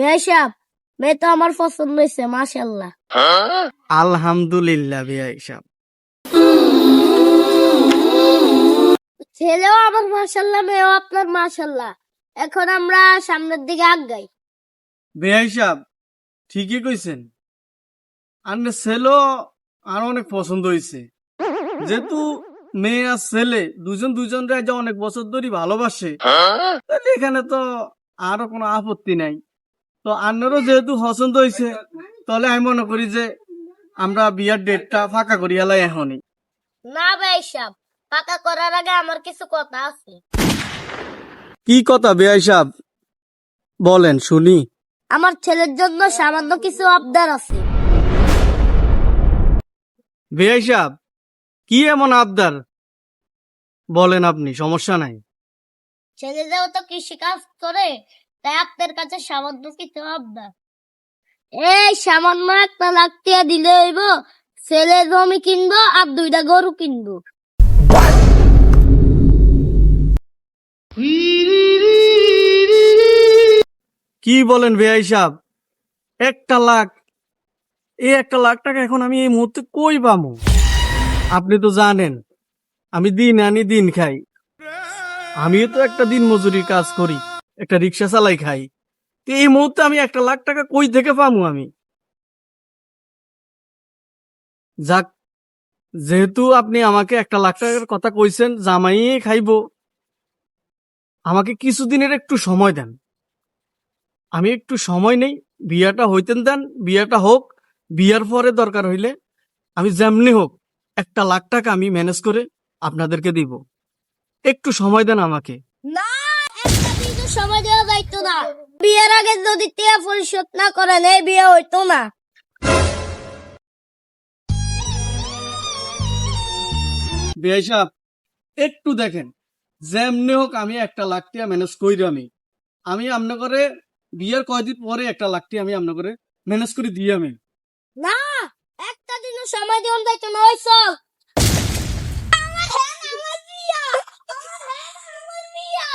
বিয়াই সাহেব, মেয়ে তো আমার পছন্দ হয়েছে, মাশাআল্লাহ। আলহামদুলিল্লাহ বিয়াই সাহেব। ছেলেও আমার মাশাআল্লাহ, মেয়েও আপনার মাশাআল্লাহ। এখন আমরা সামনের দিকে আগাই। বিয়াই সাহেব ঠিকই কইছেন, আন্নে ছেলে আর অনেক পছন্দ হয়েছে। যেহেতু মেয়ে আর ছেলে দুজন দুজনরা যে অনেক বছর ধরে ভালোবাসে, তাহলে এখানে তো আরো কোনো আপত্তি নাই। তো আন্নেরও যেহেতু পছন্দ হয়েছে, তাহলে আমি মনে করি যে আমরা বিয়ার ডেটটা ফাঁকা করি এলাই এখনই। না বিয়াই সাহেব, পাকা করার আগে আমার কিছু কথা আছে। কি কথা বিয়াই সাহেব, বলেন শুনি। আমার ছেলের জন্য সামান্য কিছু আবদার আছে। বিয়াই সাহেব কি এমন আবদার, বলেন আপনি, সমস্যা নাই। ছেলে যেহেতু কৃষি কাজ করে, তাই আপনার কাছে সামান্য কিছু আবদার। এই সামান্য 1 লাখ টাকা দিলে হইব, ছেলে জমি কিনবো আর 2টা গরু কিনবো। কি বলেন বিয়াই সাহেব, 1 লাখ? এই 1 লাখ টাকা এখন আমি এই মুহূর্তে কই পামু? আপনি তো জানেন আমি দিন আনি দিন খাই, আমিও তো একটা দিন মজুরির কাজ করি, একটা রিক্সা চালাই খাই। তো এই মুহূর্তে আমি 1 লাখ টাকা কই থেকে পামু আমি? যাক, যেহেতু আপনি আমাকে 1 লাখ টাকার কথা কইছেন, জামাইয়ে খাইবো, আমাকে কিছুদিনের একটু সময় দেন। আমি একটু সময় নেই, বিয়াটা হইতেন দেন, বিয়াটা হোক, বিয়ার পরে দরকার হইলে আমি যেমনি হোক 1 লাখ টাকা আমি ম্যানেজ করে আপনাদেরকে দিব। একটু সময় দেন আমাকে। না, একটা দিনও সময় দেওয়া যাইতো না। বিয়ের আগে যদি টাকা পরিশোধ না করেন, এই বিয়ে হইতো না। বিয়াই সাহেব একটু দেখেন, যেমনি হোক আমি 1 লাখ টাকা ম্যানেজ করি। আমি আপনার করে বিয়ের কয়দিন পরে 1 লাখ টাকা আমি আপনার করে ম্যানেজ করে দিই আমি। না, একটা দিনও সময় দেওয়া যাইতো না। ওই চল। আমার হ্যাঁ, আমার বিয়া। আমার হ্যাঁ, আমার বিয়া।